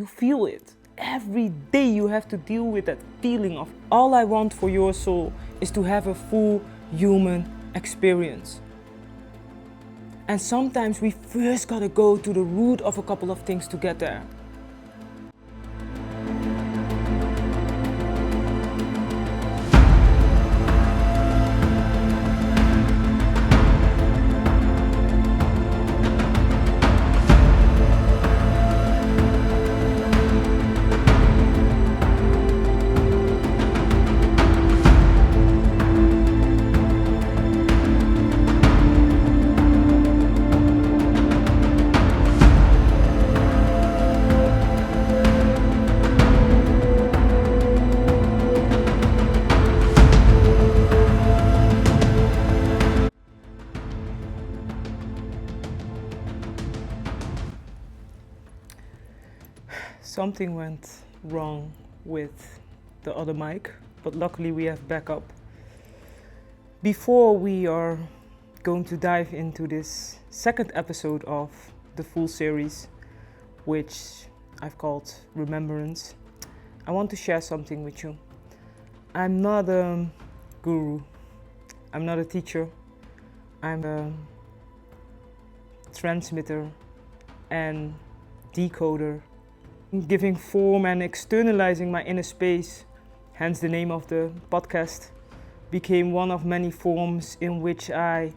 You feel it. Every day you have to deal with that feeling of all I want for your soul is to have a full human experience. And sometimes we first gotta go to the root of a couple of things to get there. Something went wrong with the other mic, but luckily we have backup. Before we are going to dive into this second episode of the full series, which I've called Remembrance, I want to share something with you. I'm not a guru, I'm not a teacher, I'm a transmitter and decoder, giving form and externalizing my inner space, hence the name of the podcast, became one of many forms in which I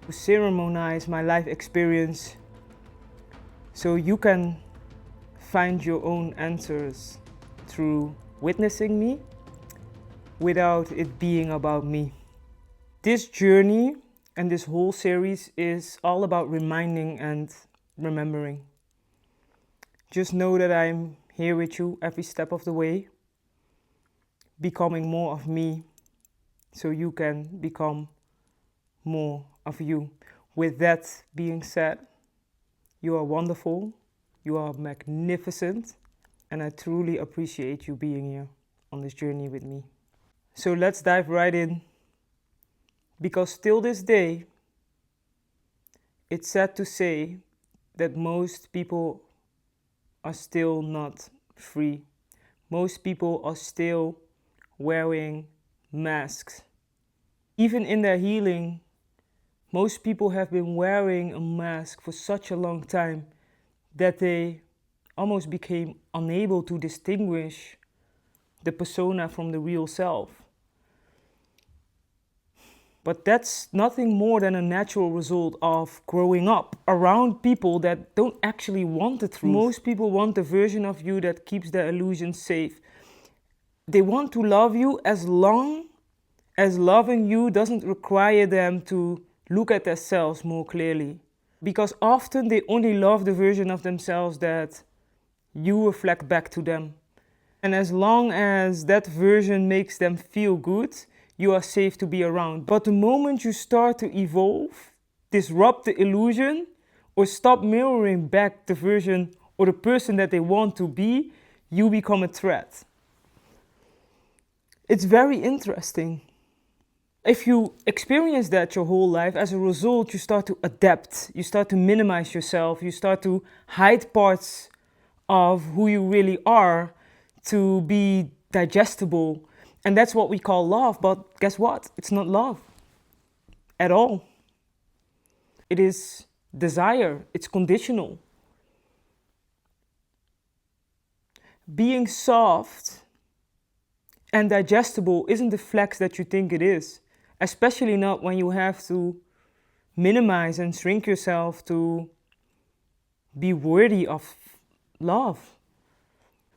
ceremonize my life experience so you can find your own answers through witnessing me without it being about me. This journey and this whole series is all about reminding and remembering. Just know that I'm here with you every step of the way, becoming more of me so you can become more of you. With that being said, you are wonderful, you are magnificent, and I truly appreciate you being here on this journey with me. So let's dive right in, because till this day, it's sad to say that most people are still not free. Most people are still wearing masks. Even in their healing, most people have been wearing a mask for such a long time that they almost became unable to distinguish the persona from the real self. But that's nothing more than a natural result of growing up around people that don't actually want the truth. Most people want the version of you that keeps their illusions safe. They want to love you as long as loving you doesn't require them to look at themselves more clearly. Because often they only love the version of themselves that you reflect back to them. And as long as that version makes them feel good, you are safe to be around. But the moment you start to evolve, disrupt the illusion, or stop mirroring back the version or the person that they want to be, you become a threat. It's very interesting. If you experience that your whole life, as a result, you start to adapt, you start to minimize yourself, you start to hide parts of who you really are to be digestible. And that's what we call love, but guess what? It's not love at all. It is desire, it's conditional. Being soft and digestible isn't the flex that you think it is, especially not when you have to minimize and shrink yourself to be worthy of love.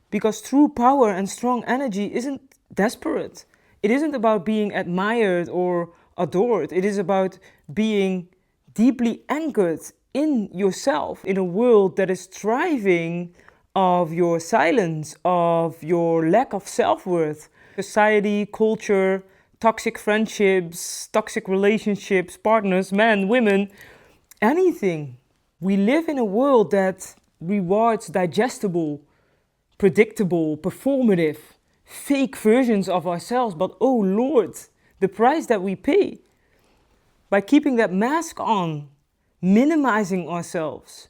Because true power and strong energy isn't desperate. It isn't about being admired or adored. It is about being deeply anchored in yourself, in a world that is thriving of your silence, of your lack of self-worth. Society, culture, toxic friendships, toxic relationships, partners, men, women, anything. We live in a world that rewards digestible, predictable, performative, fake versions of ourselves. But oh Lord, the price that we pay by keeping that mask on, minimizing ourselves.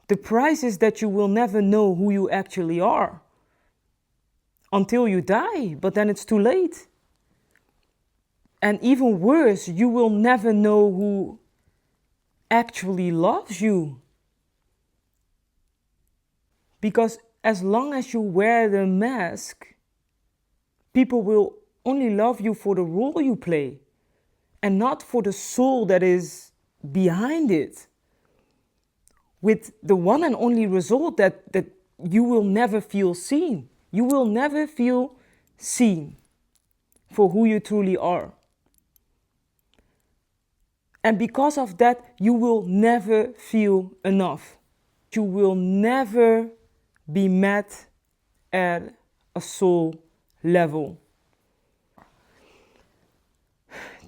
The price is that you will never know who you actually are until you die, but then it's too late. And even worse, you will never know who actually loves you. Because as long as you wear the mask, people will only love you for the role you play and not for the soul that is behind it. With the one and only result that you will never feel seen. You will never feel seen for who you truly are. And because of that, you will never feel enough. You will never be met at a soul level.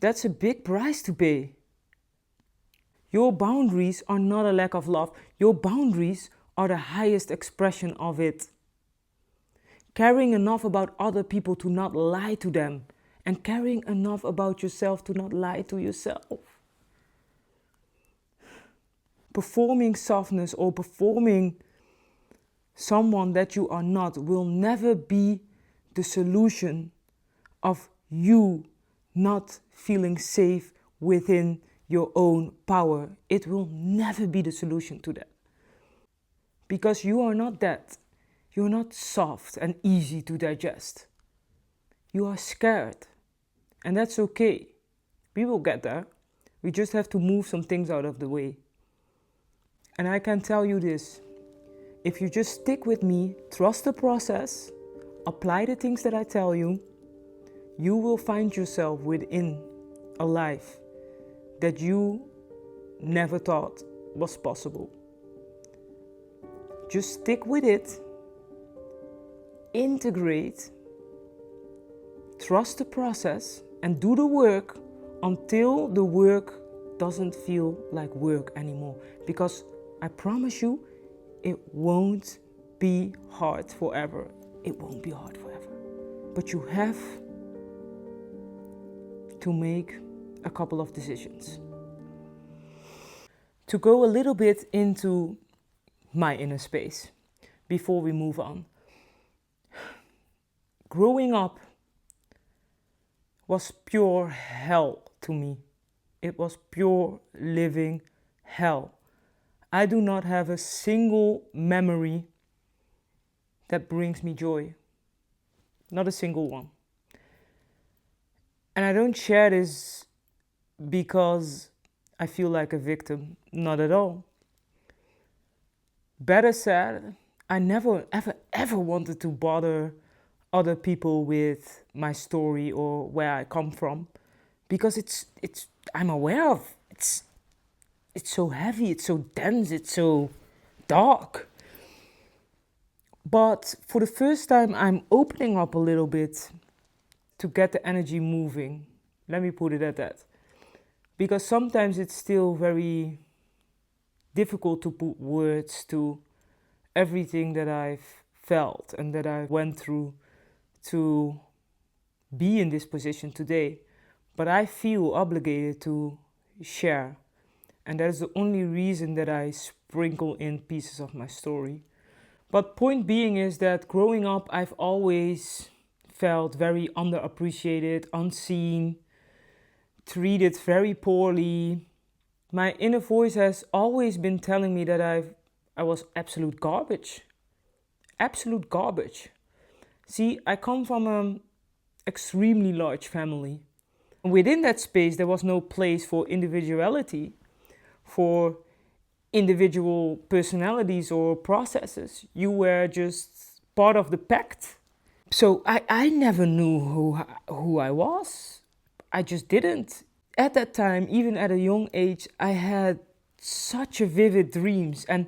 That's a big price to pay. Your boundaries are not a lack of love. Your boundaries are the highest expression of it. Caring enough about other people to not lie to them, and caring enough about yourself to not lie to yourself. Performing softness or performing someone that you are not will never be the solution of you not feeling safe within your own power. It will never be the solution to that. Because you are not that. You're not soft and easy to digest. You are scared. And that's okay. We will get there. We just have to move some things out of the way. And I can tell you this. If you just stick with me, trust the process, apply the things that I tell you, you will find yourself within a life that you never thought was possible. Just stick with it, integrate, trust the process, and do the work until the work doesn't feel like work anymore. Because I promise you, it won't be hard forever. It won't be hard forever. But you have to make a couple of decisions. To go a little bit into my inner space before we move on. Growing up was pure hell to me. It was pure living hell. I do not have a single memory that brings me joy. Not a single one. And I don't share this because I feel like a victim. Not at all. Better said, I never ever wanted to bother other people with my story or where I come from, because I'm aware of it's so heavy, it's so dense, it's so dark. But for the first time, I'm opening up a little bit to get the energy moving. Let me put it at that. Because sometimes it's still very difficult to put words to everything that I've felt and that I went through to be in this position today. But I feel obligated to share. And that is the only reason that I sprinkle in pieces of my story. But point being is that growing up, I've always felt very underappreciated, unseen, treated very poorly. My inner voice has always been telling me that I was absolute garbage. Absolute garbage. See, I come from an extremely large family. Within that space, there was no place for individuality, for individual personalities or processes. You were just part of the pact. So I never knew who I was. I just didn't. At that time, even at a young age, I had such a vivid dreams, and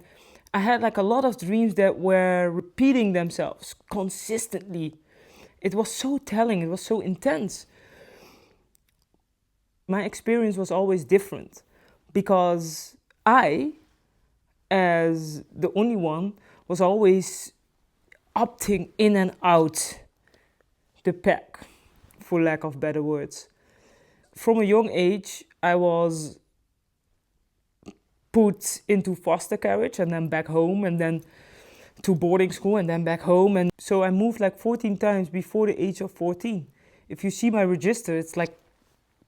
I had like a lot of dreams that were repeating themselves consistently. It was so telling, it was so intense. My experience was always different because I, as the only one, was always opting in and out the pack, for lack of better words. From a young age, I was put into foster carriage and then back home and then to boarding school and then back home. And so I moved like 14 times before the age of 14. If you see my register, it's like,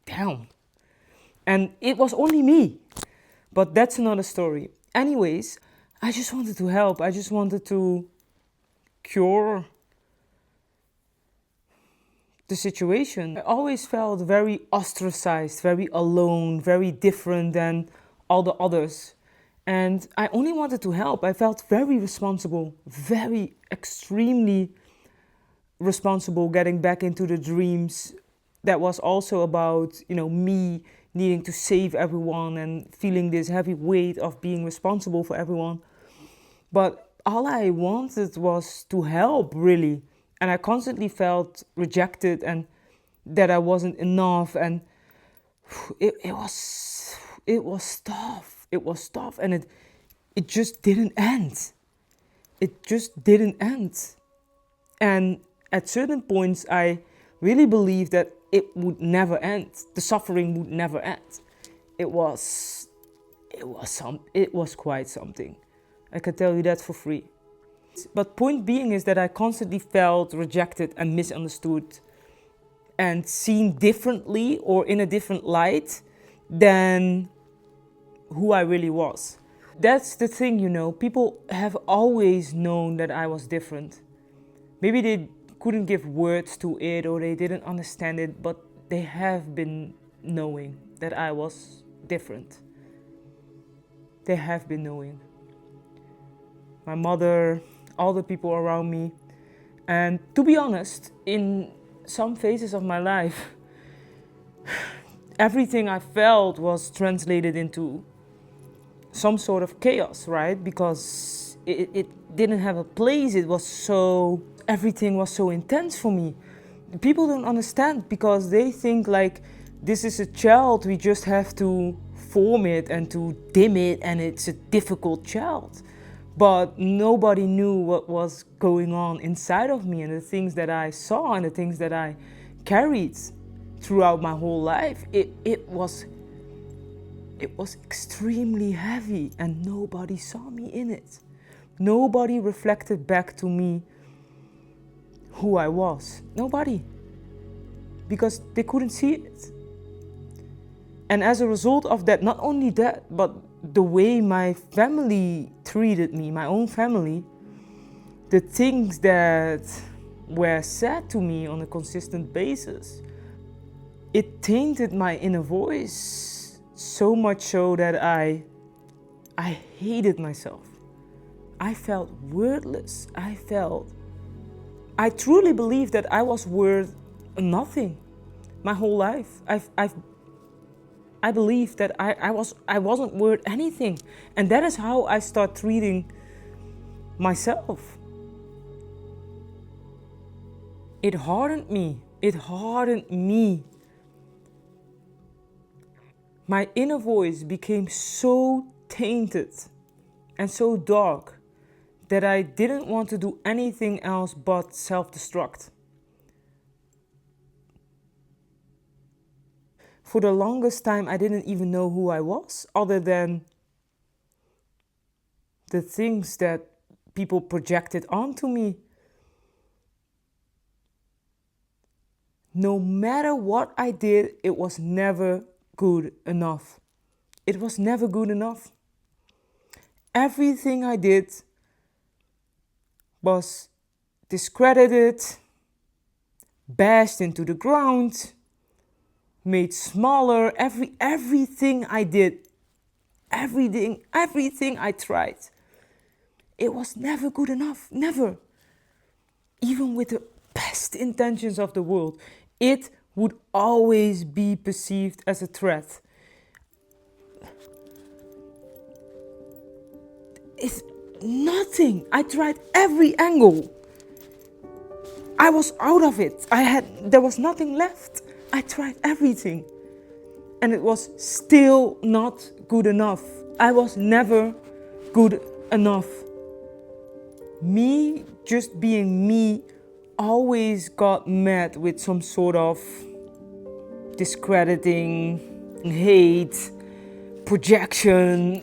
damn. And it was only me. But that's another story. Anyways, I just wanted to help. I just wanted to cure the situation. I always felt very ostracized, very alone, very different than all the others. And I only wanted to help. I felt very responsible, very extremely responsible getting back into the dreams. That was also about, me needing to save everyone and feeling this heavy weight of being responsible for everyone. But all I wanted was to help, really. And I constantly felt rejected and that I wasn't enough. And it was tough. It was tough. And it just didn't end. It just didn't end. And at certain points, I really believed that it would never end. The suffering would never end. It was quite something. I can tell you that for free. But point being is that I constantly felt rejected and misunderstood and seen differently or in a different light than who I really was. That's the thing, people have always known that I was different. Maybe they couldn't give words to it or they didn't understand it, but they have been knowing that I was different. They have been knowing. My mother, all the people around me. And to be honest, in some phases of my life, everything I felt was translated into some sort of chaos, right? Because it didn't have a place. Everything was so intense for me. People don't understand because they think like this is a child, we just have to form it and to dim it, and it's a difficult child. But nobody knew what was going on inside of me and the things that I saw and the things that I carried throughout my whole life. It was extremely heavy and nobody saw me in it. Nobody reflected back to me who I was. Nobody. Because they couldn't see it. And as a result of that, not only that, but the way my family treated me, my own family, the things that were said to me on a consistent basis, it tainted my inner voice so much so that I hated myself. I felt worthless. I truly believed that I was worth nothing my whole life. I believed that I wasn't worth anything. And that is how I start treating myself. It hardened me. My inner voice became so tainted and so dark that I didn't want to do anything else but self-destruct. For the longest time, I didn't even know who I was, other than the things that people projected onto me. No matter what I did, it was never good enough. It was never good enough. Everything I did was discredited, bashed into the ground, made smaller. Everything I did, everything I tried, it was never good enough. Never. Even with the best intentions of the world, it would always be perceived as a threat. It's nothing. I tried every angle. I was out of it. There was nothing left. I tried everything. And it was still not good enough. I was never good enough. Me, just being me, always got met with some sort of discrediting, hate, projection,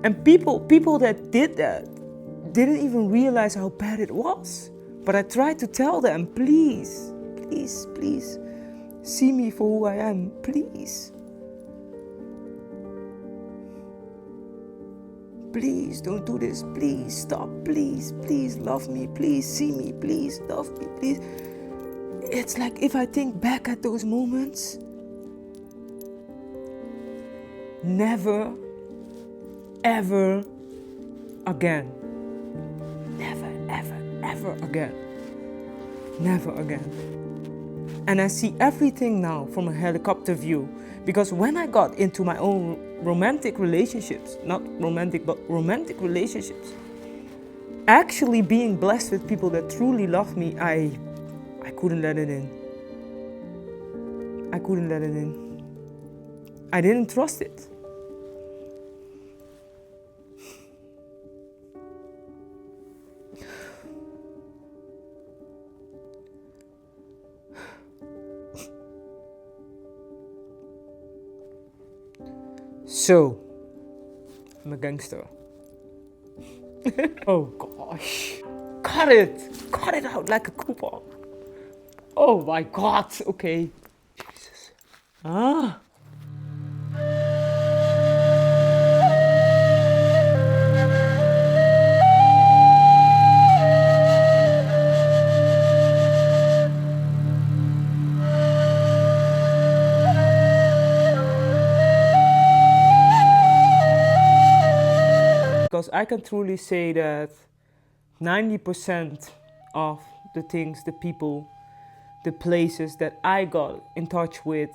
And people that did that didn't even realize how bad it was. But I tried to tell them, please, please, please, see me for who I am, please. Please don't do this, please stop, please, please love me, please see me, please love me, please. It's like if I think back at those moments, never, ever again. Never, ever, ever again. Never again. And I see everything now from a helicopter view, because when I got into my own romantic relationships, not romantic, but romantic relationships, actually being blessed with people that truly love me, I couldn't let it in. I couldn't let it in. I didn't trust it. So, I'm a gangster. Oh gosh. Cut it out like a coupon. Oh my God, okay. Jesus. Because I can truly say that 90% of the things, the people, the places that I got in touch with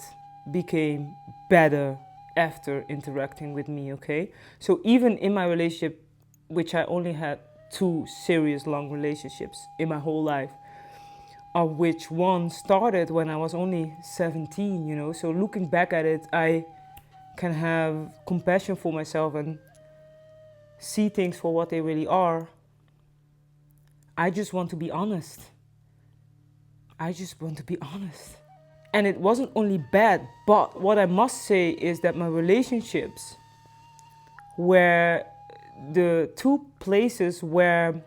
became better after interacting with me, okay? So even in my relationship, which I only had 2 serious long relationships in my whole life, of which one started when I was only 17, you know? So looking back at it, I can have compassion for myself and see things for what they really are. I just want to be honest. I just want to be honest. And it wasn't only bad, but what I must say is that my relationships were the 2 places where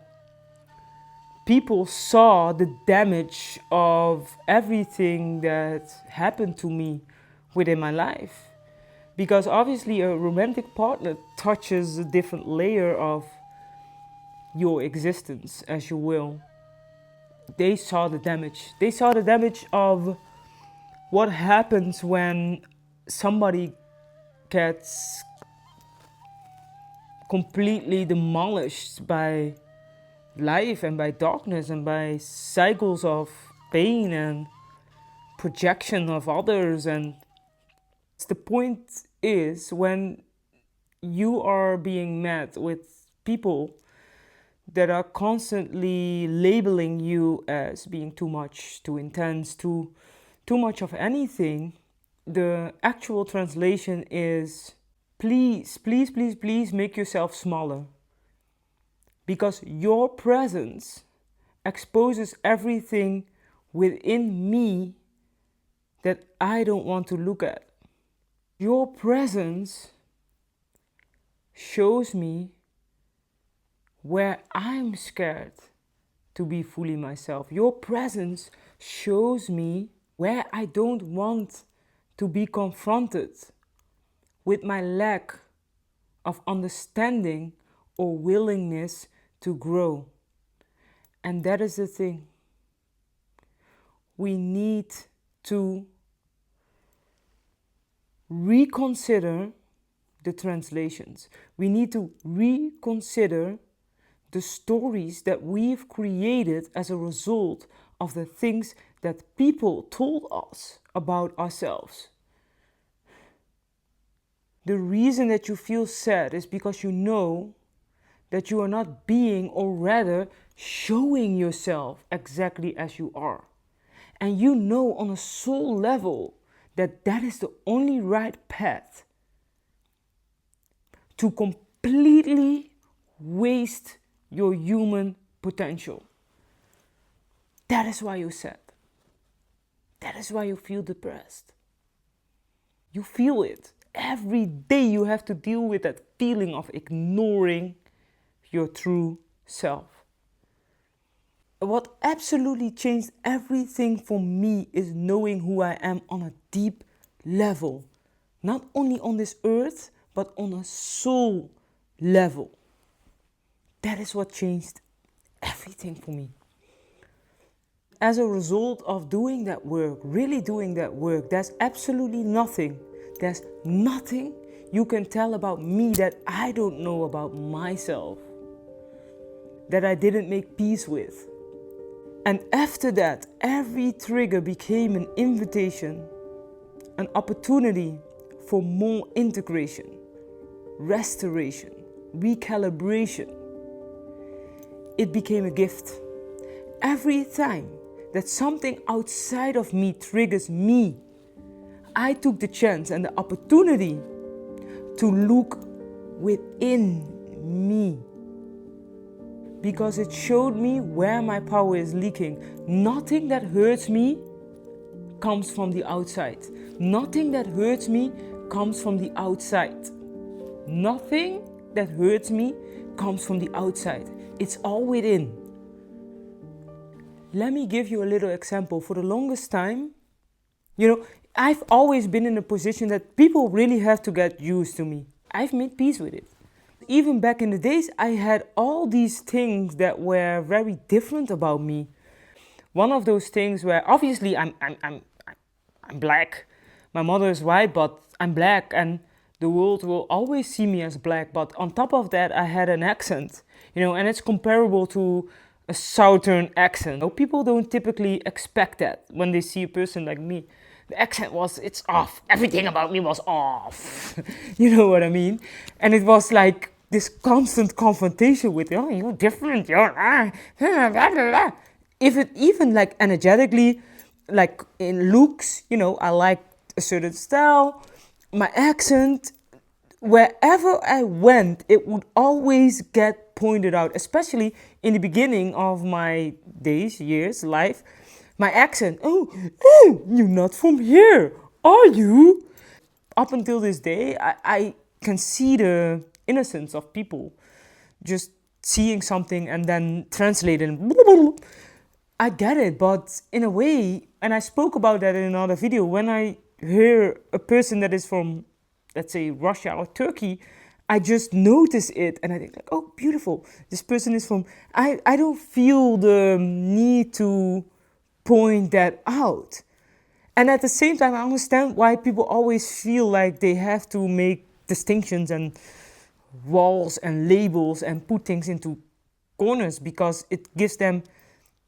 people saw the damage of everything that happened to me within my life. Because obviously a romantic partner touches a different layer of your existence, as you will. They saw the damage. They saw the damage of what happens when somebody gets completely demolished by life and by darkness and by cycles of pain and projection of others. And the point is, when you are being met with people that are constantly labeling you as being too much, too intense, too much of anything, the actual translation is, please, please, please, please make yourself smaller. Because your presence exposes everything within me that I don't want to look at. Your presence shows me where I'm scared to be fully myself. Your presence shows me where I don't want to be confronted with my lack of understanding or willingness to grow. And that is the thing. We need to reconsider the translations. We need to reconsider the stories that we've created as a result of the things that people told us about ourselves. The reason that you feel sad is because you know that you are not being, or rather showing yourself exactly as you are. And you know on a soul level that that is the only right path to completely waste your human potential. That is why you're sad. That is why you feel depressed. You feel it. every day you have to deal with that feeling of ignoring your true self. What absolutely changed everything for me is knowing who I am on a deep level. Not only on this earth, but on a soul level. That is what changed everything for me. As a result of doing that work, really doing that work, there's absolutely nothing. There's nothing you can tell about me that I don't know about myself, that I didn't make peace with. And after that, every trigger became an invitation, an opportunity for more integration, restoration, recalibration. It became a gift. Every time that something outside of me triggers me, I took the chance and the opportunity to look within me. Because it showed me where my power is leaking. Nothing that hurts me comes from the outside. Nothing that hurts me comes from the outside. Nothing that hurts me comes from the outside. It's all within. Let me give you a little example. For the longest time, I've always been in a position that people really have to get used to me. I've made peace with it. Even back in the days, I had all these things that were very different about me. One of those things where obviously I'm black. My mother is white, but I'm black, and the world will always see me as black. But on top of that, I had an accent, and it's comparable to a southern accent. People don't typically expect that when they see a person like me. The accent it's off. Everything about me was off. You know what I mean? And it was like this constant confrontation with, you're different, you're blah, blah, blah. If it even like energetically, like in looks, I like a certain style, my accent, wherever I went, it would always get pointed out, especially in the beginning of my days, years, life. My accent, oh, you're not from here, are you? Up until this day, I can see the innocence of people just seeing something and then translating. I get it, but in a way, and I spoke about that in another video, when I hear a person that is from, let's say, Russia or Turkey, I just notice it and I think like, oh, beautiful, this person is from, I don't feel the need to point that out. And at the same time, I understand why people always feel like they have to make distinctions and walls and labels and put things into corners, because it gives them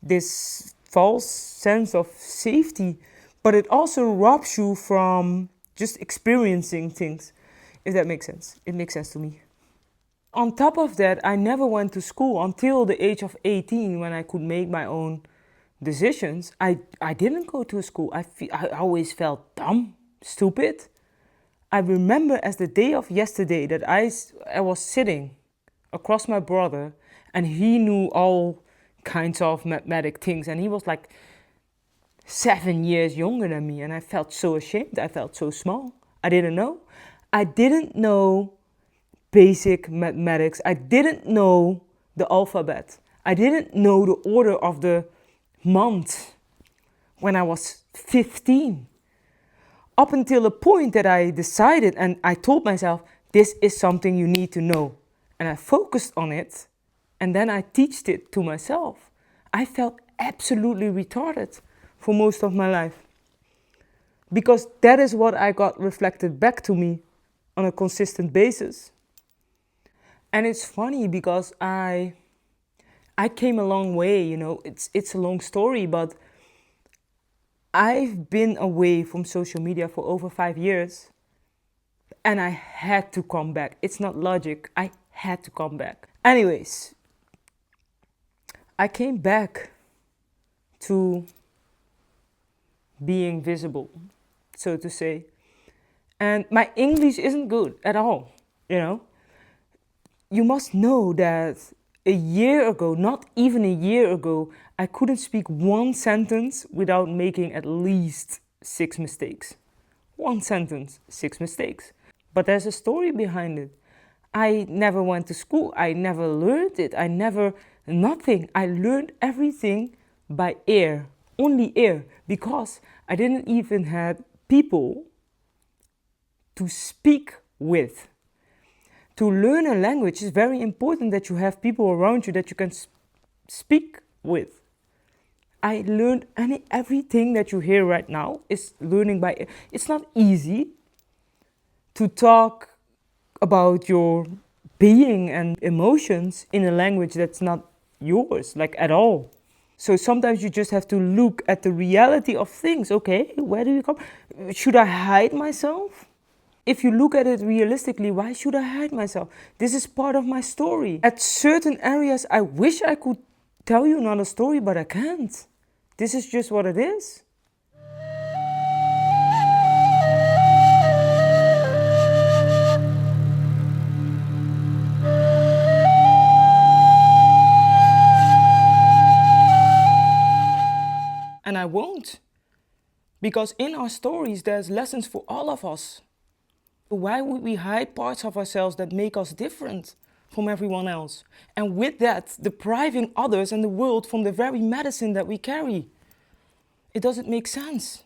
this false sense of safety, but it also robs you from just experiencing things, if that makes sense. It makes sense to me. On top of that, I never went to school until the age of 18, when I could make my own decisions. I didn't go to school. I always felt dumb, stupid. I remember as the day of yesterday that I was sitting across my brother, and he knew all kinds of mathematic things, and he was like 7 years younger than me, and I felt so ashamed. I felt so small. I didn't know. I didn't know basic mathematics. I didn't know the alphabet. I didn't know the order of the month when I was 15. Up until the point that I decided and I told myself, this is something you need to know. And I focused on it, and then I taught it to myself. I felt absolutely retarded for most of my life, because that is what I got reflected back to me on a consistent basis. And it's funny because I came a long way, it's a long story, but I've been away from social media for over 5 years, and I had to come back. It's not logic, I had to come back. Anyways, I came back to being visible, so to say. And my English isn't good at all, You must know that a year ago, not even a year ago, I couldn't speak one sentence without making at least 6 mistakes. One sentence, 6 mistakes. But there's a story behind it. I never went to school. I never learned it. Nothing. I learned everything by ear, only ear, because I didn't even have people to speak with. To learn a language is very important that you have people around you that you can speak with. I learned everything that you hear right now is learning by ear. It's not easy to talk about your being and emotions in a language that's not yours, like at all. So sometimes you just have to look at the reality of things. Okay, where do you come? Should I hide myself? If you look at it realistically, why should I hide myself? This is part of my story. At certain areas, I wish I could tell you another story, but I can't. This is just what it is. And I won't. Because in our stories, there's lessons for all of us. Why would we hide parts of ourselves that make us different from everyone else? And with that, depriving others and the world from the very medicine that we carry. It doesn't make sense.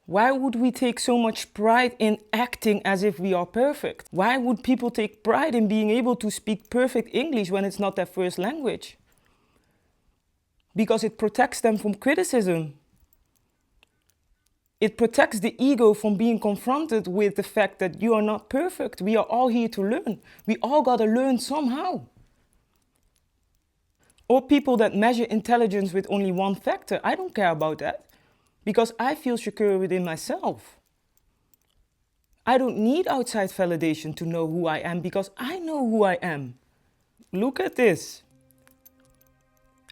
Why would we take so much pride in acting as if we are perfect? Why would people take pride in being able to speak perfect English when it's not their first language? Because it protects them from criticism. It protects the ego from being confronted with the fact that you are not perfect. We are all here to learn. We all gotta learn somehow. Or people that measure intelligence with only one factor. I don't care about that because I feel secure within myself. I don't need outside validation to know who I am because I know who I am. Look at this.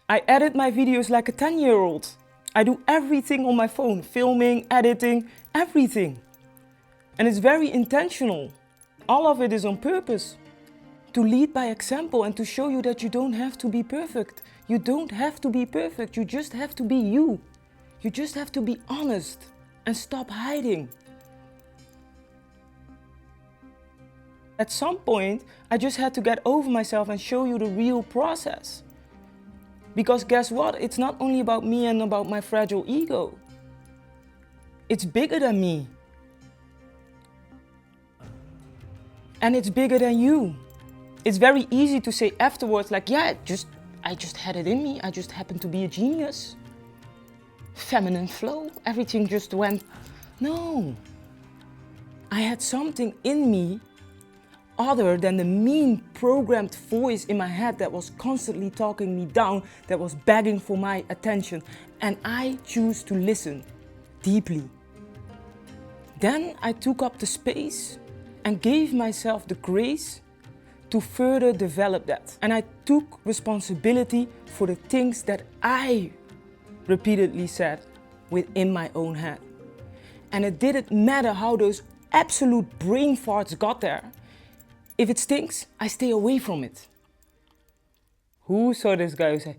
I edit my videos like a 10-year-old. I do everything on my phone, filming, editing, everything. And it's very intentional. All of it is on purpose. To lead by example and to show you that you don't have to be perfect. You don't have to be perfect. You just have to be you. You just have to be honest and stop hiding. At some point, I just had to get over myself and show you the real process. Because guess what? It's not only about me and about my fragile ego. It's bigger than me. And it's bigger than you. It's very easy to say afterwards, like, yeah, I just had it in me. I just happened to be a genius. Feminine flow, everything just went. No. I had something in me other than the mean programmed voice in my head that was constantly talking me down, that was begging for my attention. And I choose to listen deeply. Then I took up the space and gave myself the grace to further develop that. And I took responsibility for the things that I repeatedly said within my own head. And it didn't matter how those absolute brain farts got there. If it stinks, I stay away from it. Who saw this guy who said,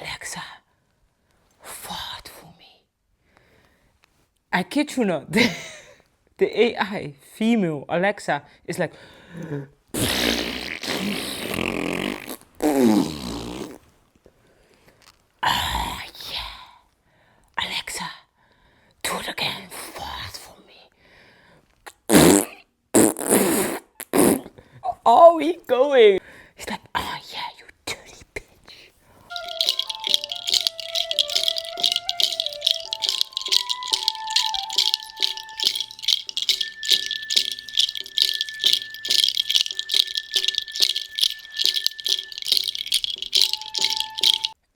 Alexa, fart for me? I kid you not. The AI, female Alexa, is like, ah, yeah. Alexa, do it again, fart for me. Oh, he's going. He's like, oh yeah, you dirty bitch.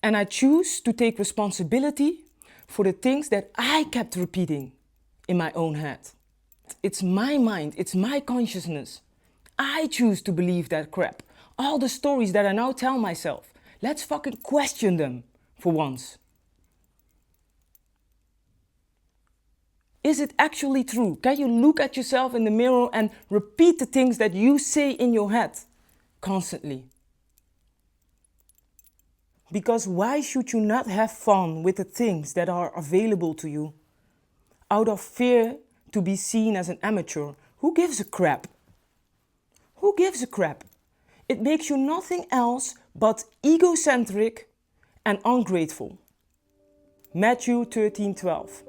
And I choose to take responsibility for the things that I kept repeating in my own head. It's my mind, it's my consciousness. I choose to believe that crap. All the stories that I now tell myself, let's fucking question them for once. Is it actually true? Can you look at yourself in the mirror and repeat the things that you say in your head constantly? Because why should you not have fun with the things that are available to you? Out of fear to be seen as an amateur, Who gives a crap? Who gives a crap? It makes you nothing else but egocentric and ungrateful. Matthew 13:12.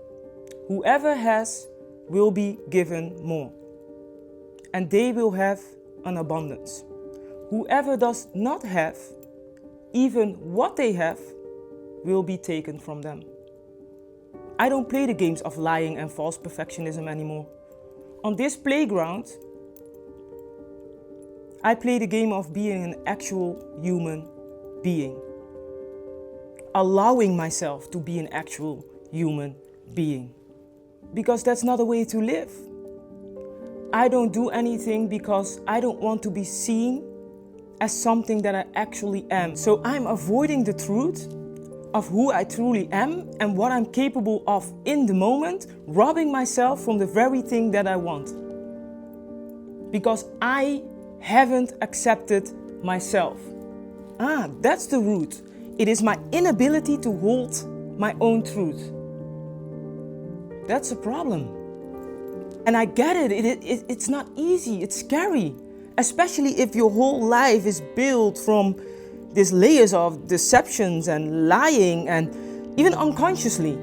Whoever has will be given more, and they will have an abundance. Whoever does not have, even what they have, will be taken from them. I don't play the games of lying and false perfectionism anymore. On this playground, I play the game of being an actual human being. Allowing myself to be an actual human being. Because that's not a way to live. I don't do anything because I don't want to be seen as something that I actually am. So I'm avoiding the truth of who I truly am and what I'm capable of in the moment, robbing myself from the very thing that I want. Because I haven't accepted myself. That's the root. It is my inability to hold my own truth. That's a problem. And I get it. It's not easy. It's scary. Especially if your whole life is built from these layers of deceptions and lying, and even unconsciously,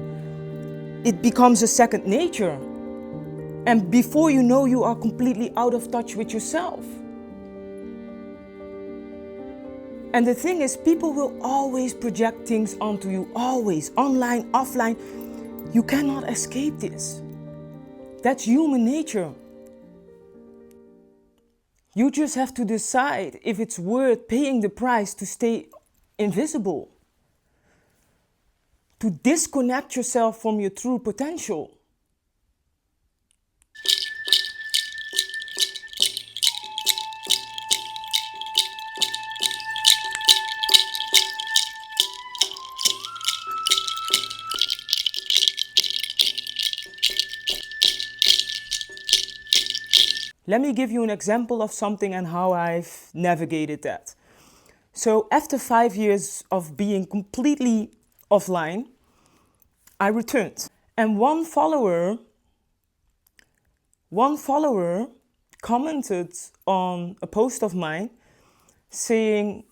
it becomes a second nature. And before you know, you are completely out of touch with yourself. And the thing is, people will always project things onto you, always, online, offline. You cannot escape this. That's human nature. You just have to decide if it's worth paying the price to stay invisible, to disconnect yourself from your true potential. Let me give you an example of something and how I've navigated that. So after 5 years of being completely offline, I returned. And one follower commented on a post of mine saying,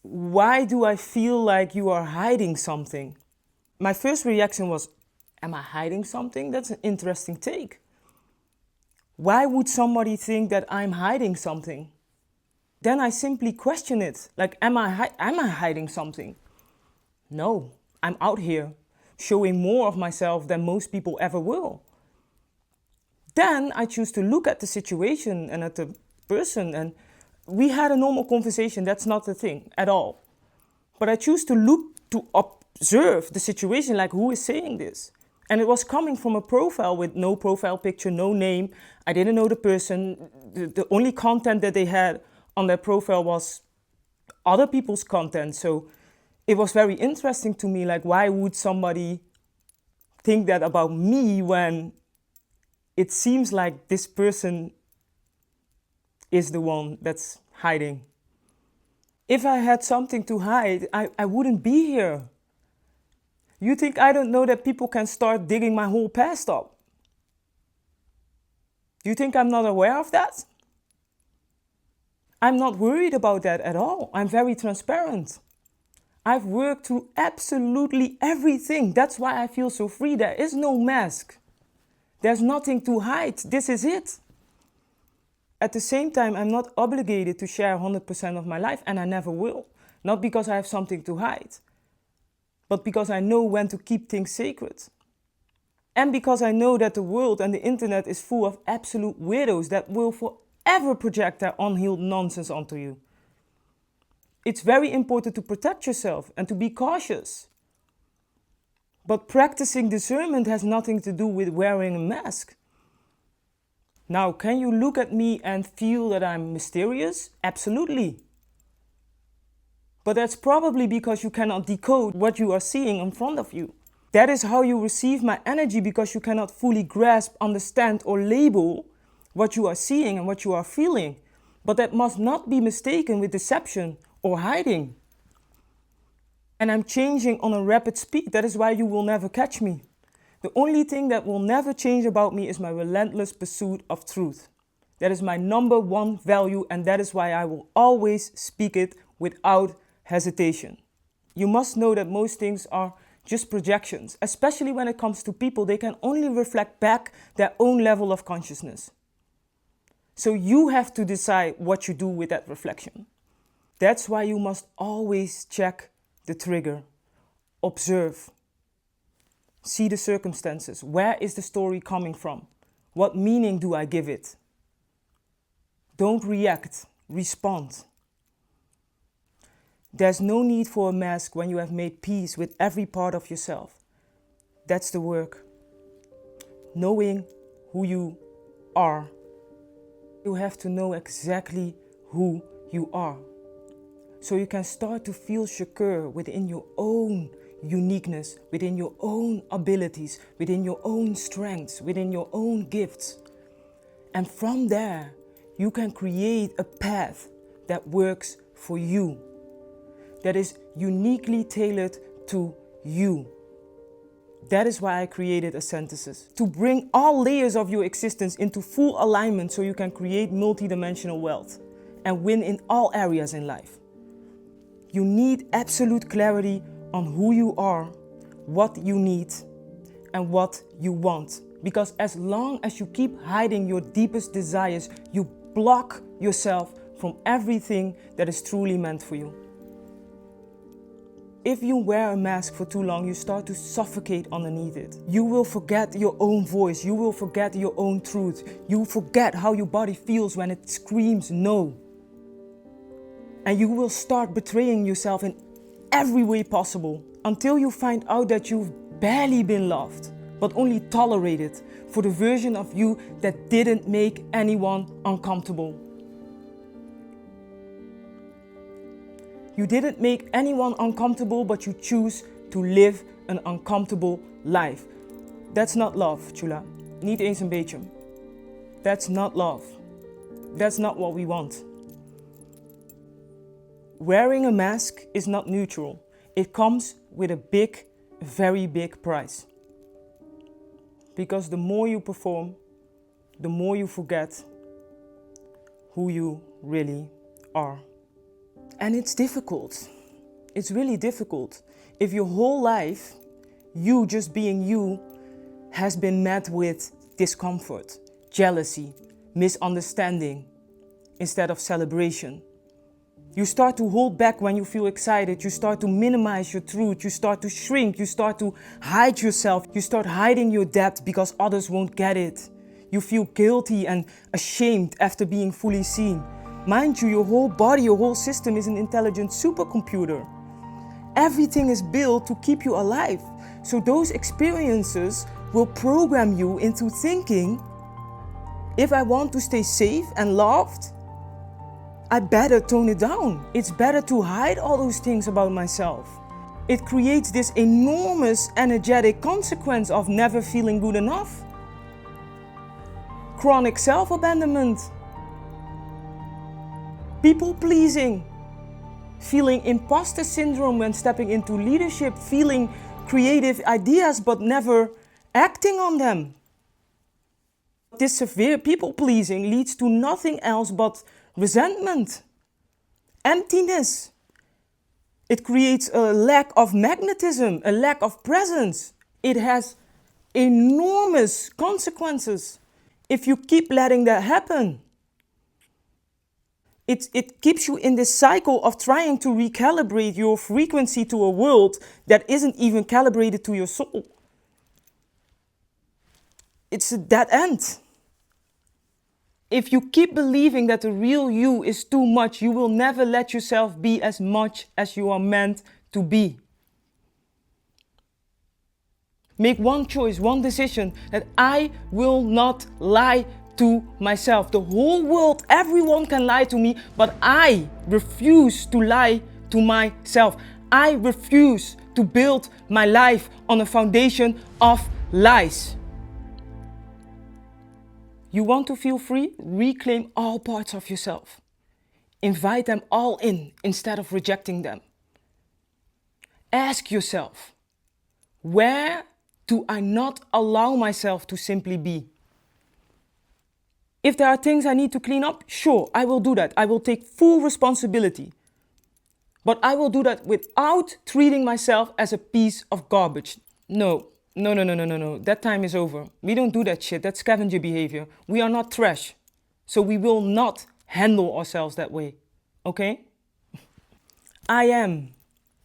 "Why do I feel like you are hiding something?" My first reaction was, am I hiding something? That's an interesting take. Why would somebody think that I'm hiding something? Then I simply question it. Like, am I hiding something? No, I'm out here showing more of myself than most people ever will. Then I choose to look at the situation and at the person, and we had a normal conversation. That's not the thing at all. But I choose to look, to observe the situation, like, who is saying this? And it was coming from a profile with no profile picture, no name. I didn't know the person. The only content that they had on their profile was other people's content. So it was very interesting to me, like, why would somebody think that about me when it seems like this person is the one that's hiding? If I had something to hide, I wouldn't be here. You think I don't know that people can start digging my whole past up? You think I'm not aware of that? I'm not worried about that at all. I'm very transparent. I've worked through absolutely everything. That's why I feel so free. There is no mask. There's nothing to hide. This is it. At the same time, I'm not obligated to share 100% of my life, and I never will. Not because I have something to hide, but because I know when to keep things sacred. And because I know that the world and the internet is full of absolute weirdos that will forever project their unhealed nonsense onto you. It's very important to protect yourself and to be cautious. But practicing discernment has nothing to do with wearing a mask. Now, can you look at me and feel that I'm mysterious? Absolutely. But that's probably because you cannot decode what you are seeing in front of you. That is how you receive my energy, because you cannot fully grasp, understand, or label what you are seeing and what you are feeling. But that must not be mistaken with deception or hiding. And I'm changing on a rapid speed. That is why you will never catch me. The only thing that will never change about me is my relentless pursuit of truth. That is my number one value, and that is why I will always speak it without hesitation. You must know that most things are just projections, especially when it comes to people. They can only reflect back their own level of consciousness. So you have to decide what you do with that reflection. That's why you must always check the trigger, observe, see the circumstances. Where is the story coming from? What meaning do I give it? Don't react, respond. There's no need for a mask when you have made peace with every part of yourself. That's the work. Knowing who you are. You have to know exactly who you are. So you can start to feel secure within your own uniqueness, within your own abilities, within your own strengths, within your own gifts. And from there, you can create a path that works for you, that is uniquely tailored to you. That is why I created a synthesis, to bring all layers of your existence into full alignment so you can create multidimensional wealth and win in all areas in life. You need absolute clarity on who you are, what you need, and what you want. Because as long as you keep hiding your deepest desires, you block yourself from everything that is truly meant for you. If you wear a mask for too long, you start to suffocate underneath it. You will forget your own voice. You will forget your own truth. You forget how your body feels when it screams no. And you will start betraying yourself in every way possible until you find out that you've barely been loved, but only tolerated for the version of you that didn't make anyone uncomfortable. You didn't make anyone uncomfortable, but you choose to live an uncomfortable life. That's not love, Chula. Niet eens een beetje. That's not love. That's not what we want. Wearing a mask is not neutral. It comes with a big, very big price. Because the more you perform, the more you forget who you really are. And it's difficult. It's really difficult. If your whole life, you just being you, has been met with discomfort, jealousy, misunderstanding, instead of celebration. You start to hold back when you feel excited. You start to minimize your truth. You start to shrink. You start to hide yourself. You start hiding your depth because others won't get it. You feel guilty and ashamed after being fully seen. Mind you, your whole body, your whole system is an intelligent supercomputer. Everything is built to keep you alive. So those experiences will program you into thinking, if I want to stay safe and loved, I better tone it down. It's better to hide all those things about myself. It creates this enormous energetic consequence of never feeling good enough. Chronic self-abandonment. People pleasing. Feeling imposter syndrome when stepping into leadership. Feeling creative ideas but never acting on them. This severe people pleasing leads to nothing else but resentment, emptiness. It creates a lack of magnetism, a lack of presence. It has enormous consequences if you keep letting that happen. It keeps you in this cycle of trying to recalibrate your frequency to a world that isn't even calibrated to your soul. It's a dead end. If you keep believing that the real you is too much, you will never let yourself be as much as you are meant to be. Make one choice, one decision, that I will not lie to myself. The whole world, everyone can lie to me, but I refuse to lie to myself. I refuse to build my life on a foundation of lies. You want to feel free? Reclaim all parts of yourself. Invite them all in instead of rejecting them. Ask yourself, where do I not allow myself to simply be? If there are things I need to clean up, sure, I will do that. I will take full responsibility. But I will do that without treating myself as a piece of garbage. No. That time is over. We don't do that shit. That's scavenger behavior. We are not trash. So we will not handle ourselves that way. Okay? I am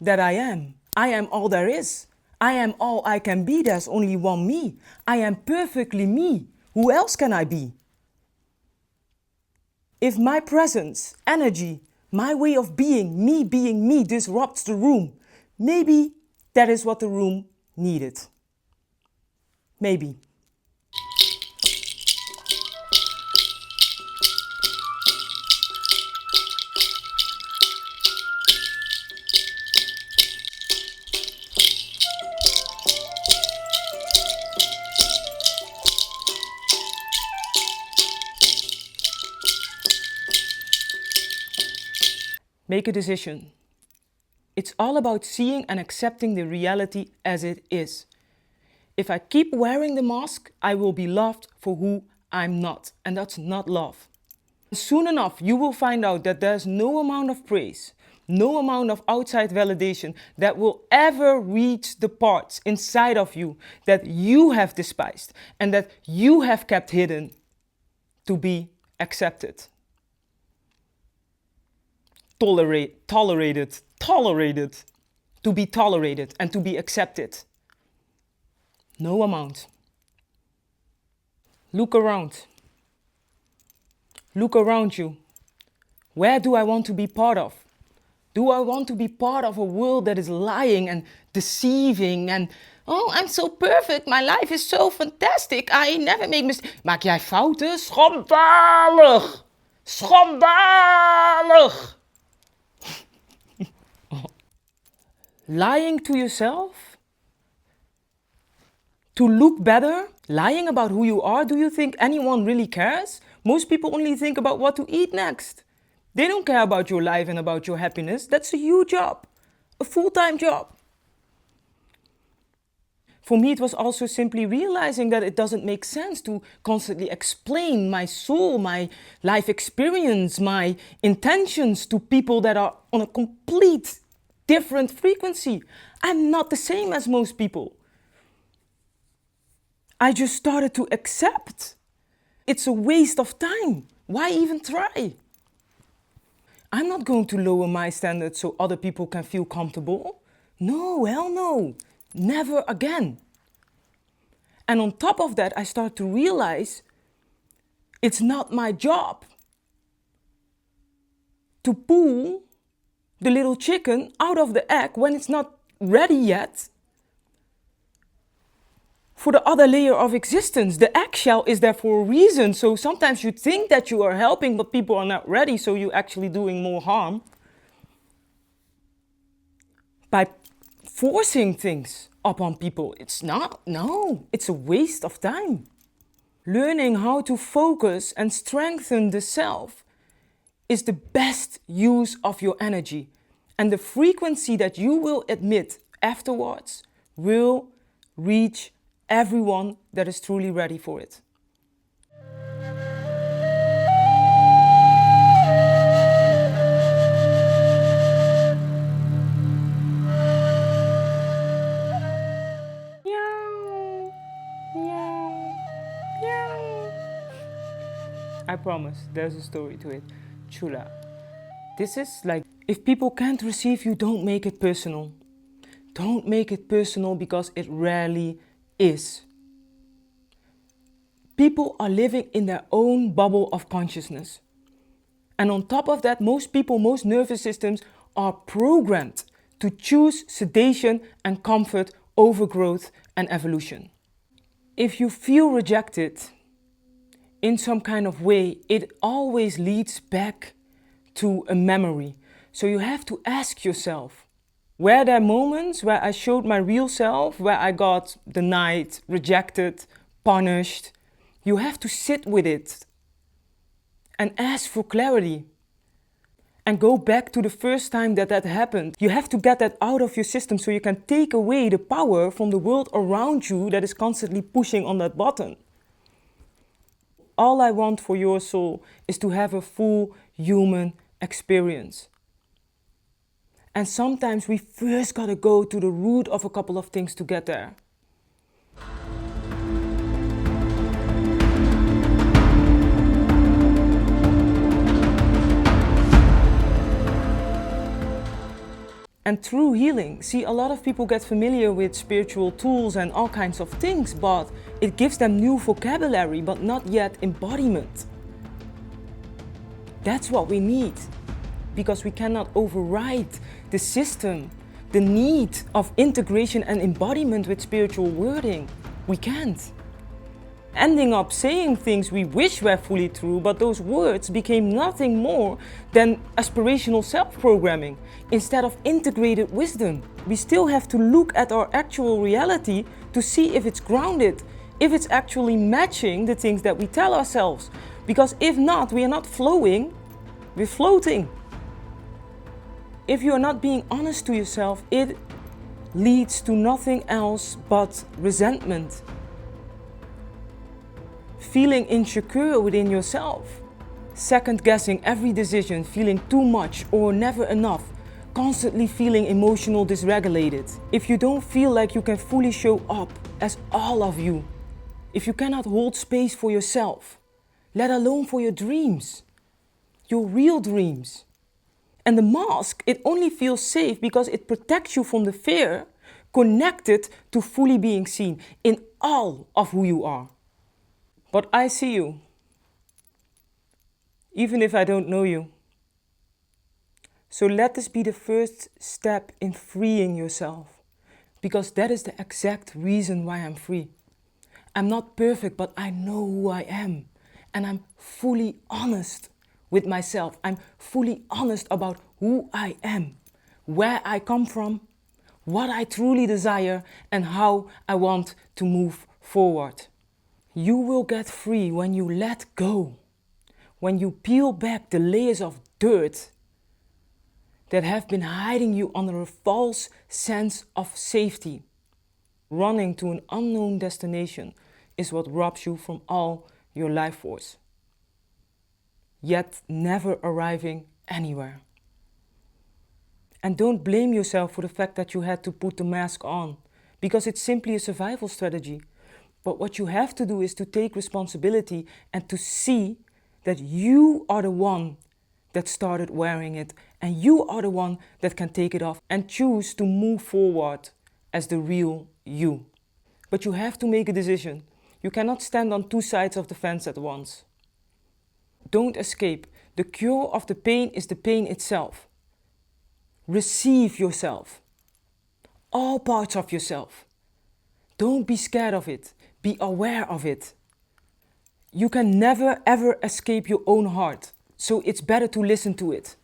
that I am. I am all there is. I am all I can be. There's only one me. I am perfectly me. Who else can I be? If my presence, energy, my way of being me, disrupts the room, maybe that is what the room needed. Maybe. Make a decision. It's all about seeing and accepting the reality as it is. If I keep wearing the mask, I will be loved for who I'm not, and that's not love. Soon enough, you will find out that there's no amount of praise, no amount of outside validation that will ever reach the parts inside of you that you have despised and that you have kept hidden to be accepted. Tolerated, to be tolerated and to be accepted. No amount. Look around. Look around you. Where do I want to be part of? Do I want to be part of a world that is lying and deceiving and oh, I'm so perfect, my life is so fantastic, I never make mistakes. Maak jij fouten? Schandalig! Schandalig! Lying to yourself? To look better? Lying about who you are? Do you think anyone really cares? Most people only think about what to eat next. They don't care about your life and about your happiness. That's a huge job. A full-time job. For me, it was also simply realizing that it doesn't make sense to constantly explain my soul, my life experience, my intentions to people that are on a complete different frequency. I'm not the same as most people. I just started to accept. It's a waste of time. Why even try? I'm not going to lower my standards so other people can feel comfortable. No, hell no. Never again. And on top of that, I start to realize it's not my job to pull the little chicken out of the egg when it's not ready yet for the other layer of existence. The eggshell is there for a reason. So sometimes you think that you are helping, but people are not ready, so you're actually doing more harm by forcing things upon people. It's not, no, it's a waste of time. Learning how to focus and strengthen the self is the best use of your energy. And the frequency that you will emit afterwards will reach everyone that is truly ready for it. I promise, there's a story to it. Chula. This is like, if people can't receive you, don't make it personal. Don't make it personal because it rarely is. People are living in their own bubble of consciousness. And on top of that, most people, most nervous systems are programmed to choose sedation and comfort over growth and evolution. If you feel rejected in some kind of way, it always leads back to a memory. So you have to ask yourself, were there moments where I showed my real self, where I got denied, rejected, punished? You have to sit with it and ask for clarity and go back to the first time that happened. You have to get that out of your system so you can take away the power from the world around you that is constantly pushing on that button. All I want for your soul is to have a full human experience. And sometimes we first gotta go to the root of a couple of things to get there. And through healing, see, a lot of people get familiar with spiritual tools and all kinds of things, but it gives them new vocabulary, but not yet embodiment. That's what we need, because we cannot override the system, the need of integration and embodiment with spiritual wording. We can't. Ending up saying things we wish were fully true, but those words became nothing more than aspirational self-programming instead of integrated wisdom. We still have to look at our actual reality to see if it's grounded, if it's actually matching the things that we tell ourselves. Because if not, we are not flowing, we're floating. If you are not being honest to yourself, it leads to nothing else but resentment. Feeling insecure within yourself, second-guessing every decision, feeling too much or never enough, constantly feeling emotional dysregulated. If you don't feel like you can fully show up as all of you, if you cannot hold space for yourself, let alone for your dreams, your real dreams. And the mask, it only feels safe because it protects you from the fear connected to fully being seen in all of who you are. But I see you, even if I don't know you. So let this be the first step in freeing yourself, because that is the exact reason why I'm free. I'm not perfect, but I know who I am, and I'm fully honest with myself. I'm fully honest about who I am, where I come from, what I truly desire, and how I want to move forward. You will get free when you let go, when you peel back the layers of dirt that have been hiding you under a false sense of safety. Running to an unknown destination is what robs you from all your life force, yet never arriving anywhere. And don't blame yourself for the fact that you had to put the mask on, because it's simply a survival strategy. But what you have to do is to take responsibility and to see that you are the one that started wearing it, and you are the one that can take it off and choose to move forward as the real you. But you have to make a decision. You cannot stand on two sides of the fence at once. Don't escape. The cure of the pain is the pain itself. Receive yourself, all parts of yourself. Don't be scared of it. Be aware of it. You can never ever escape your own heart, so it's better to listen to it.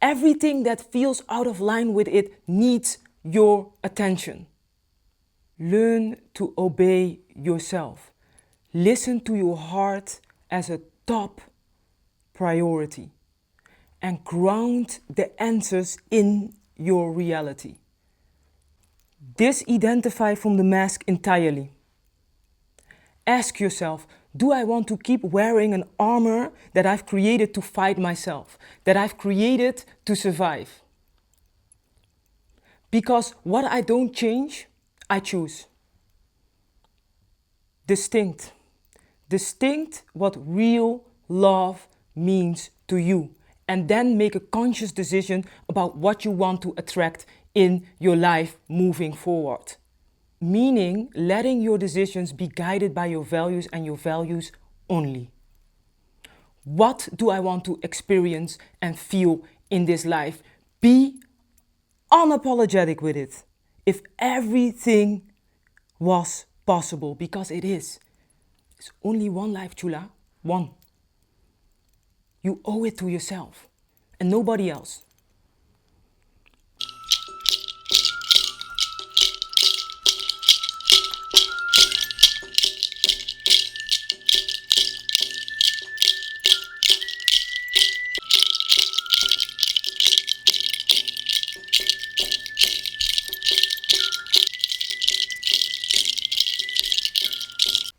Everything that feels out of line with it needs your attention. Learn to obey yourself. Listen to your heart as a top priority and ground the answers in your reality. Disidentify from the mask entirely. Ask yourself, do I want to keep wearing an armor that I've created to fight myself, that I've created to survive? Because what I don't change, I choose. Distinct. Distinct what real love means to you. And then make a conscious decision about what you want to attract in your life moving forward. Meaning, letting your decisions be guided by your values and your values only. What do I want to experience and feel in this life? Be unapologetic with it. If everything was possible, because it is. It's only one life, Chula. One. You owe it to yourself and nobody else.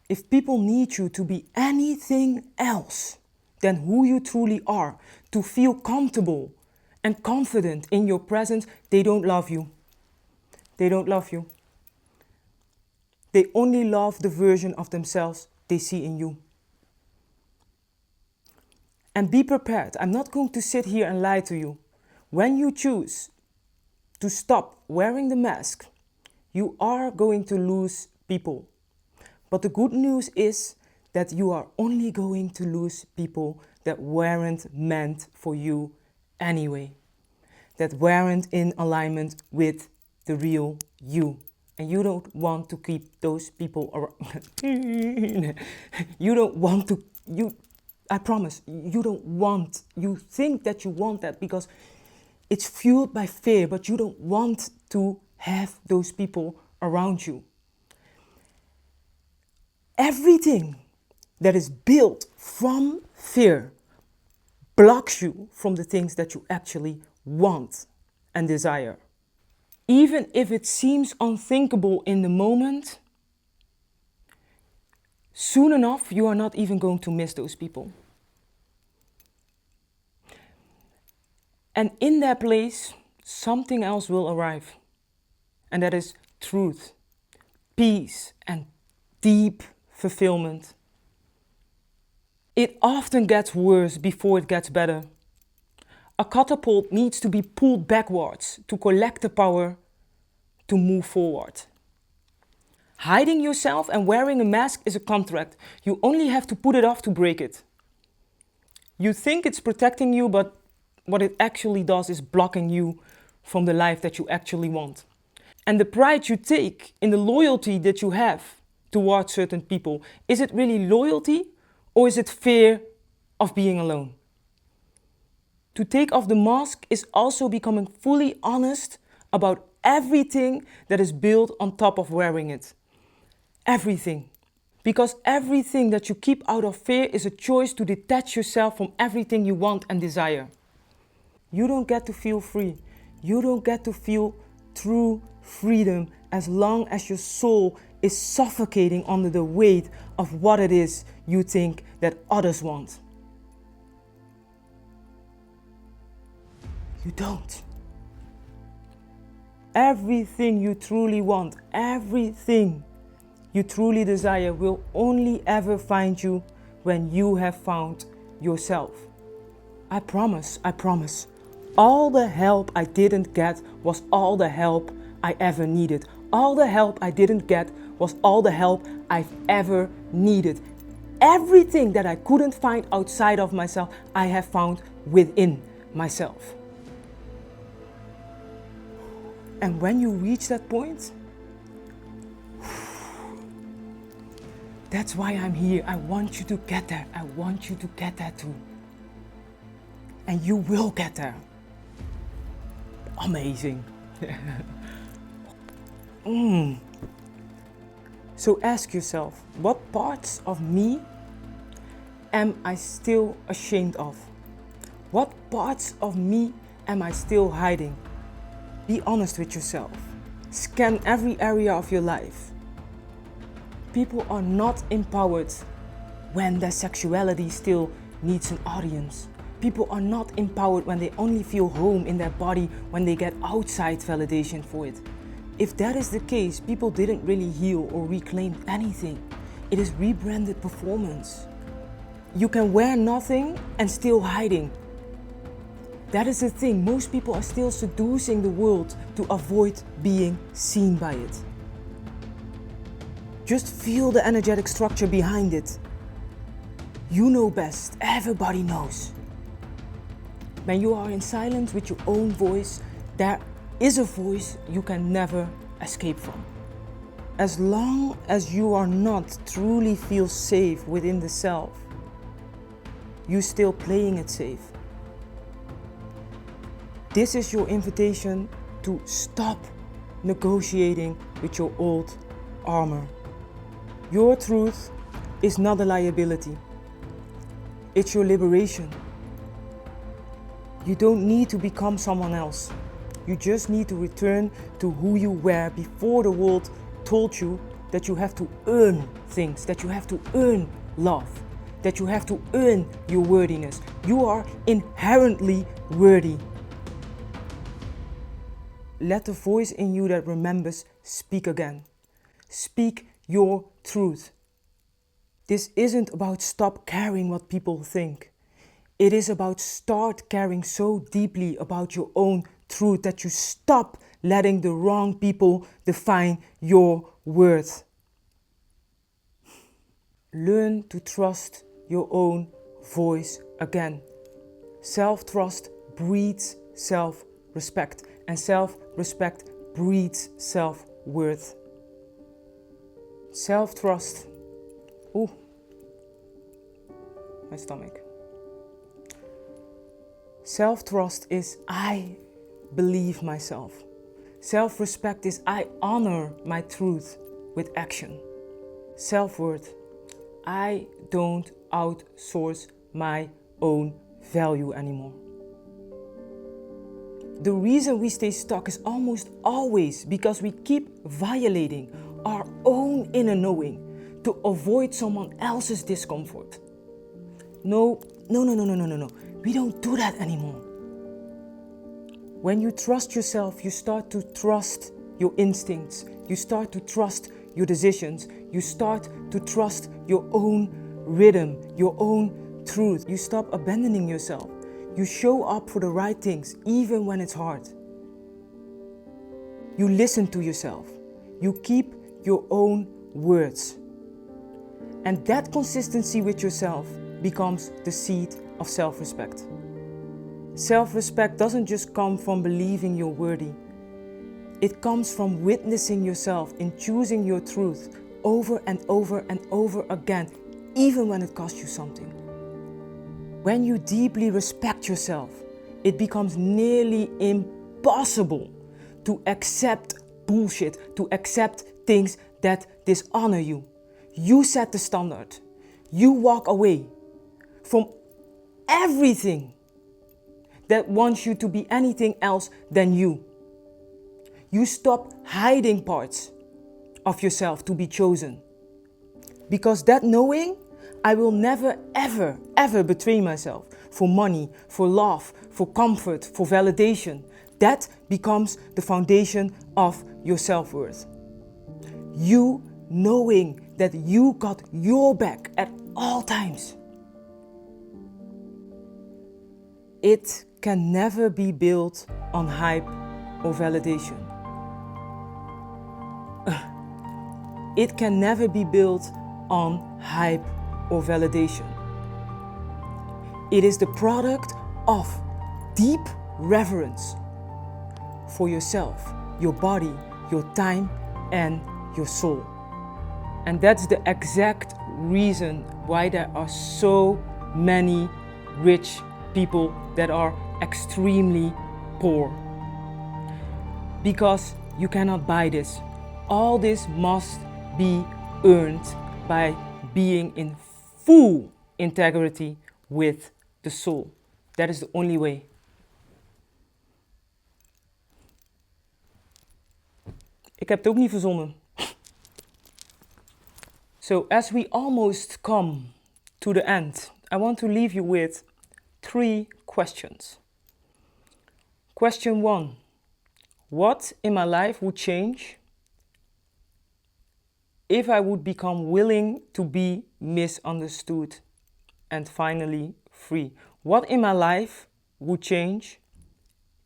If people need you to be anything else than who you truly are, to feel comfortable and confident in your presence, they don't love you. They don't love you. They only love the version of themselves they see in you. And be prepared. I'm not going to sit here and lie to you. When you choose to stop wearing the mask, you are going to lose people. But the good news is that you are only going to lose people that weren't meant for you anyway, that weren't in alignment with the real you. And you don't want to keep those people around. You don't want to, I promise, you don't want, you think that you want that because it's fueled by fear, but you don't want to have those people around you. Everything that is built from fear blocks you from the things that you actually want and desire. Even if it seems unthinkable in the moment, soon enough you are not even going to miss those people. And in that place, something else will arrive. And that is truth, peace, and deep fulfillment. It often gets worse before it gets better. A catapult needs to be pulled backwards to collect the power to move forward. Hiding yourself and wearing a mask is a contract. You only have to put it off to break it. You think it's protecting you, but what it actually does is blocking you from the life that you actually want. And the pride you take in the loyalty that you have towards certain people, is it really loyalty or is it fear of being alone? To take off the mask is also becoming fully honest about everything that is built on top of wearing it. Everything. Because everything that you keep out of fear is a choice to detach yourself from everything you want and desire. You don't get to feel free. You don't get to feel true freedom as long as your soul is suffocating under the weight of what it is you think that others want. You don't. Everything you truly want, everything you truly desire will only ever find you when you have found yourself. I promise, I promise. All the help I didn't get was all the help I ever needed. All the help I didn't get was all the help I've ever needed. Everything that I couldn't find outside of myself, I have found within myself. And when you reach that point, that's why I'm here. I want you to get there. I want you to get there too. And you will get there. Amazing. So ask yourself, what parts of me am I still ashamed of? What parts of me am I still hiding? Be honest with yourself. Scan every area of your life. People are not empowered when their sexuality still needs an audience. People are not empowered when they only feel home in their body when they get outside validation for it. If that is the case, people didn't really heal or reclaim anything. It is rebranded performance. You can wear nothing and still hiding. That is the thing. Most people are still seducing the world to avoid being seen by it. Just feel the energetic structure behind it. You know best. Everybody knows. When you are in silence with your own voice, there is a voice you can never escape from. As long as you are not truly feel safe within the self, you're still playing it safe. This is your invitation to stop negotiating with your old armor. Your truth is not a liability. It's your liberation. You don't need to become someone else. You just need to return to who you were before the world told you that you have to earn things, that you have to earn love, that you have to earn your worthiness. You are inherently worthy. Let the voice in you that remembers speak again. Speak your truth. This isn't about stop caring what people think. It is about start caring so deeply about your own truth that you stop letting the wrong people define your worth. Learn to trust your own voice again. Self-trust breeds self-respect, and self-respect breeds self-worth. Self-trust. Ooh, my stomach. Self-trust is I believe myself. Self-respect is I honor my truth with action. Self-worth, I don't outsource my own value anymore. The reason we stay stuck is almost always because we keep violating our own inner knowing to avoid someone else's discomfort. No. We don't do that anymore. When you trust yourself, you start to trust your instincts. You start to trust your decisions. You start to trust your own rhythm, your own truth. You stop abandoning yourself. You show up for the right things, even when it's hard. You listen to yourself. You keep your own words. And that consistency with yourself becomes the seed of self-respect. Self-respect doesn't just come from believing you're worthy. It comes from witnessing yourself in choosing your truth over and over and over again, even when it costs you something. When you deeply respect yourself, it becomes nearly impossible to accept bullshit, to accept things that dishonor you. You set the standard. You walk away from everything that wants you to be anything else than you. You stop hiding parts of yourself to be chosen. Because that knowing, I will never, ever, ever betray myself for money, for love, for comfort, for validation. That becomes the foundation of your self-worth. You knowing that you got your back at all times. It can never be built on hype or validation. It can never be built on hype or validation. It is the product of deep reverence for yourself, your body, your time, and your soul. And that's the exact reason why there are so many rich people that are extremely poor. Because you cannot buy this. All this must be earned by being in full integrity with the soul. That is the only way. Ik heb het ook niet verzonnen. So as we almost come to the end, I want to leave you with 3 questions. Question 1. What in my life would change if I would become willing to be misunderstood and finally free? What in my life would change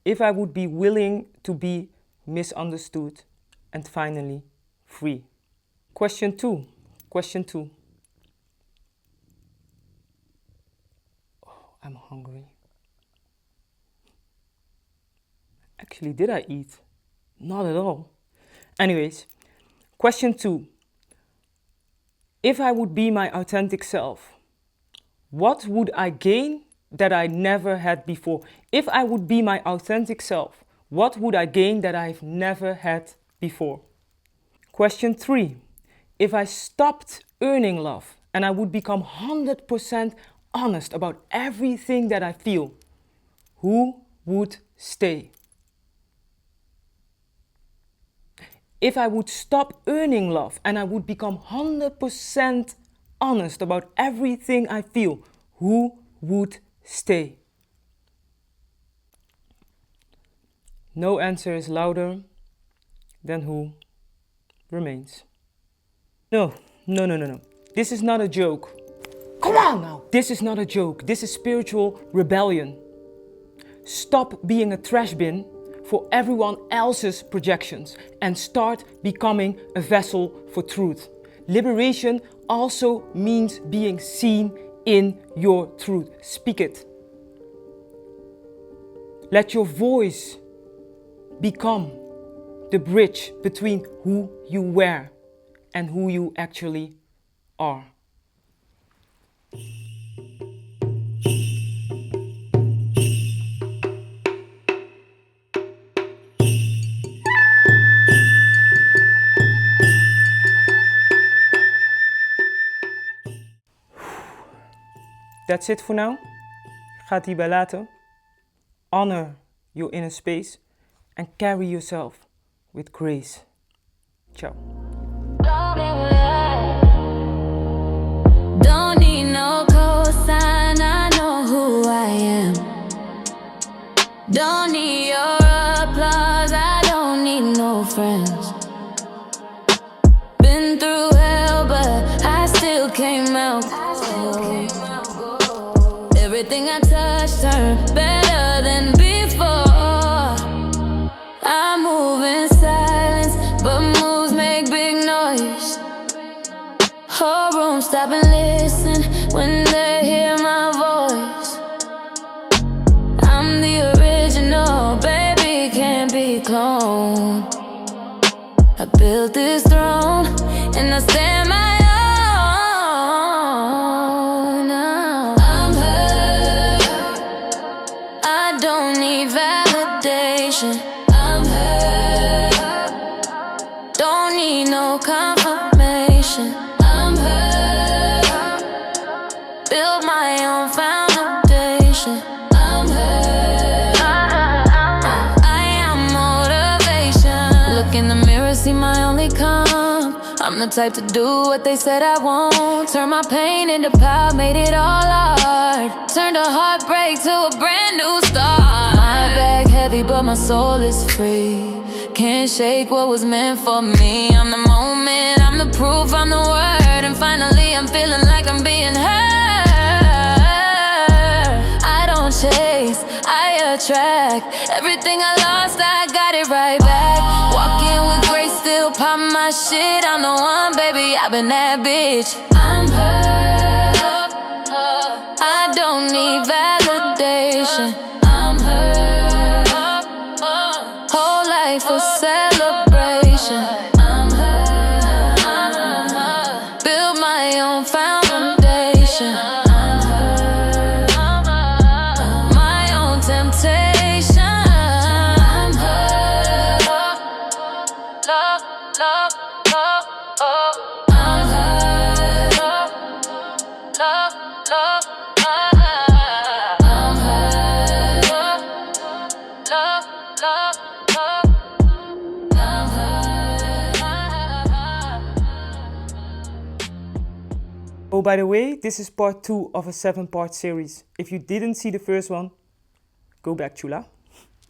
if I would be willing to be misunderstood and finally free? Question 2. Oh, I'm hungry. Actually, did I eat? Not at all. Anyways, question 2. If I would be my authentic self, what would I gain that I never had before? If I would be my authentic self, what would I gain that I've never had before? Question 3. If I stopped earning love and I would become 100% honest about everything that I feel, who would stay? If I would stop earning love and I would become 100% honest about everything I feel, who would stay? No answer is louder than who remains. No. This is not a joke. Come on now! This is not a joke. This is spiritual rebellion. Stop being a trash bin for everyone else's projections and start becoming a vessel for truth. Liberation also means being seen in your truth. Speak it. Let your voice become the bridge between who you were and who you actually are. That's it for now. Ik ga het hierbij laten. Honor your inner space and carry yourself with grace. Ciao. Don't need no cosign, I know who I am. Don't need your applause, I don't need no friends. Been through hell, but I still came out. Everything I touched turned better than before. I move in silence, but moves make big noise. Whole room stop and listen when they hear my voice. I'm the original, baby, can't be cloned. I built this throne and I stand my own. Now I'm hurt, I don't need validation. I'm hurt, don't need no confirmation. I'm hurt, build my own foundation. I'm hurt, I am motivation. Look in the mirror, see my only comp. I'm the type to do what they said I won't. Turn my pain into power, made it all art. Turned a heartbreak to a brand new start. My bag heavy, but my soul is free. Can't shake what was meant for me. I'm the moment, I'm the proof, I'm the word. And finally I'm feeling like I'm being heard. I don't chase, I attract. Everything I lost, I got it right back. Walking with grace, still pop my shit. I'm the one, baby, I've been that bitch. I'm hurt, I don't need validation. I'm hurt, whole life a celebration. I'm hurt, build my own foundation. I'm hurt, my own temptation. I'm hurt, love, love, love, oh. I'm hurt, love, love, I'm hurt, love, love, love. I'm hurt. Oh, by the way, this is part 2 of a 7-part series. If you didn't see the first one, go back, chula.